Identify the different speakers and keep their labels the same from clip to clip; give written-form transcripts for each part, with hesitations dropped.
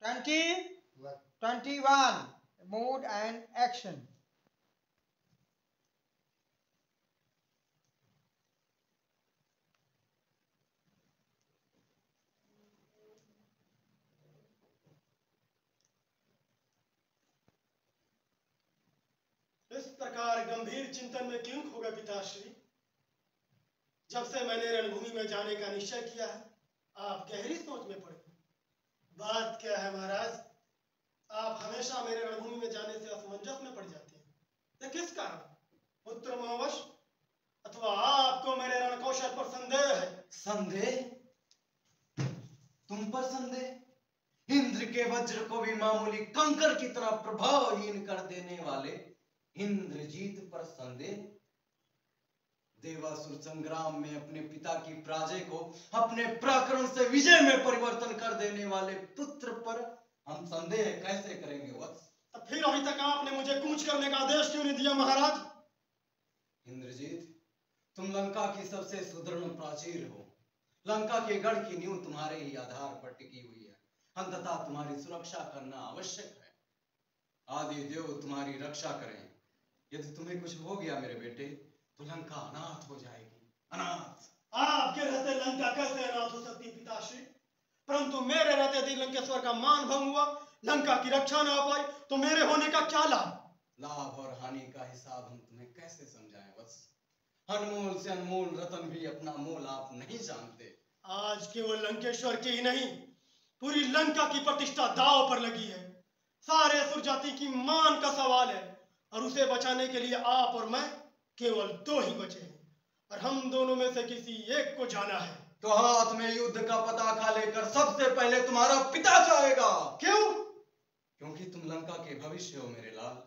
Speaker 1: 21 mood and action.
Speaker 2: इस प्रकार गंभीर चिंतन में क्यों खो गए पिताश्री? जब से मैंने रणभूमि में जाने का निश्चय किया है, आप गहरी सोच में पड़ गए। बात क्या है महाराज? आप हमेशा मेरे रणभूमि में जाने से असमंजस में पड़ जाते हैं। यह किस कारण? पुत्र मोहवश अथवा आपको मेरे रणकौशल पर संदेह है?
Speaker 3: संदेह? तुम पर संदेह? इंद्र के वज्र को भी मामूली कंकर की तरह प्रभावहीन कर देने वाले इंद्रजीत पर संदेह? देवासुर संग्राम में अपने पिता की पराजय को अपने पराक्रम से विजय में परिवर्तन कर देने वाले पुत्र पर हम संदेह कैसे करेंगे वत्स?
Speaker 2: तब फिर अभी तक आपने मुझे कूच करने का आदेश क्यों नहीं दिया महाराज?
Speaker 3: इंद्रजीत, तुम लंका की सबसे सुदृढ़ प्राचीर हो। लंका के गढ़ की नींव तुम्हारे ही आधार पर टिकी हुई है। अंततः तुम्हारी सुरक्षा करना आवश्यक है। आदि देव तुम्हारी रक्षा करें। यदि तुम्हें कुछ हो गया मेरे बेटे, तो लंका अनाथ हो जाएगी। अनाथ।
Speaker 2: आपके रहते लंका कैसे अनाथ हो सकती पिताश्री? परंतु मेरे रहते यदि लंकेश्वर का मान भंग हुआ, लंका की रक्षा न हो पाई, तो मेरे होने का क्या लाभ?
Speaker 3: लाभ और हानि का हिसाब हम तुम्हें कैसे समझाएं बस? अनमोल से अनमोल रतन भी अपना मोल आप नहीं जानते।
Speaker 2: आज केवल लंकेश्वर की ही नहीं, पूरी लंका की प्रतिष्ठा दांव पर लगी है। सारे असुर जाति की मान का सवाल है, और उसे बचाने के लिए आप और मैं केवल दो ही बचे हैं, और हम दोनों में से किसी एक को जाना है।
Speaker 3: तो हाथ में युद्ध का पताका लेकर सबसे पहले तुम्हारा पिता जाएगा।
Speaker 2: क्यों?
Speaker 3: क्योंकि तुम लंका के भविष्य हो मेरे लाल,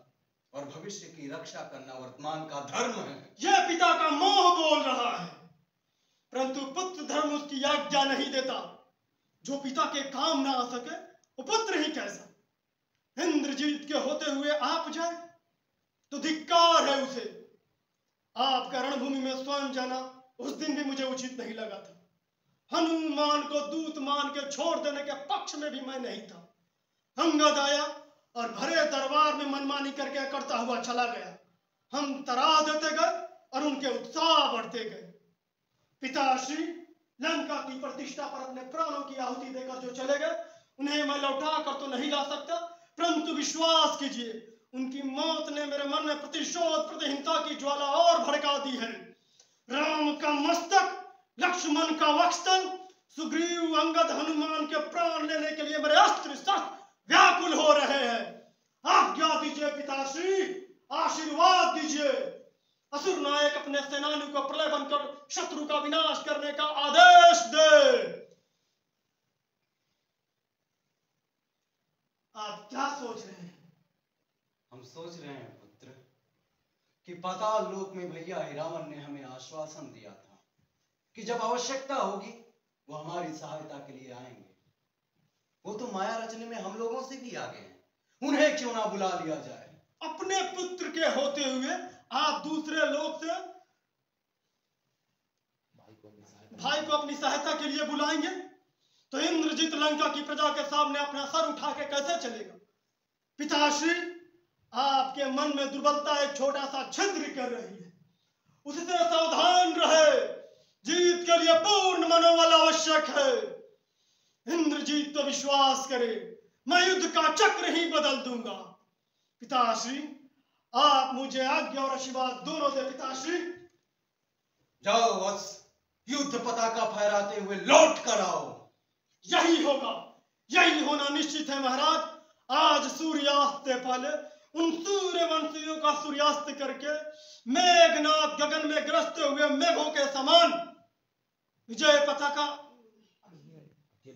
Speaker 3: और भविष्य की रक्षा करना वर्तमान का धर्म है।
Speaker 2: यह पिता का मोह बोल रहा है, परंतु पुत्र धर्म उसकी आज्ञा नहीं देता। जो पिता के काम ना आ सके वो पुत्र ही कैसा? इंद्रजीत के होते हुए आप जाए तो धिक्कार है उसे। आपका रणभूमि में स्वयं जाना उस दिन भी मुझे उचित नहीं लगा था। हनुमान को दूत मान के छोड़ देने के पक्ष में भी मैं नहीं था। अंगद आया और भरे दरबार में मनमानी करके करता हुआ चला गया। हम तरा देते गए और उनके उत्साह बढ़ते गए। पिताश्री, लंका की प्रतिष्ठा पर अपने प्राणों की आहुति देकर जो चले गए, उन्हें मैं लौटा कर तो नहीं ला सकता, परंतु विश्वास कीजिए, उनकी मौत ने मेरे मन में प्रतिशोध प्रतिहिंसा की ज्वाला और भड़का दी है। राम का मस्तक, लक्ष्मण का वक्षस्थल, सुग्रीव, अंगद, हनुमान के प्राण लेने के लिए मेरे अस्त्र शस्त्र व्याकुल हो रहे हैं। आज्ञा दीजिए पिताश्री, आशीर्वाद दीजिए। असुर नायक अपने सेनानियों को प्रलय बनकर शत्रु का विनाश करने का आदेश दे। आप क्या सोच रहे हैं?
Speaker 3: हम सोच रहे हैं पुत्र कि पाताल लोक में भैया हिरावन ने हमें आश्वासन दिया था कि जब आवश्यकता होगी वो हमारी सहायता के लिए आएंगे। वो तो माया रचने में हम लोगों से भी आगे हैं, उन्हें क्यों ना बुला लिया जाए?
Speaker 2: अपने पुत्र के होते हुए आप दूसरे लोग से भाई को अपनी सहायता के लिए बुलाएंगे, तो इंद्रजीत लंका की प्रजा के सामने अपना सर उठा के कैसे चलेगा? पिताश्री, आपके मन में दुर्बलता एक छोटा सा छिद्र कर रही है, उससे सावधान रहे। जीत के लिए पूर्ण मनोबल आवश्यक है। इंद्रजीत तो विश्वास करे, मैं युद्ध का चक्र ही बदल दूंगा। पिताश्री, आप मुझे आज्ञा और आशीर्वाद दोनों दे। पिताश्री,
Speaker 3: जाओ वत्स, युद्ध पताका फहराते हुए लौट कर आओ।
Speaker 2: यही होगा, यही होना निश्चित है महाराज। आज सूर्यास्त से पहले उन सूर्यवंशियों का सूर्यास्त करके मेघनाथ गगन में गरजते हुए मेघों के समान विजय पताका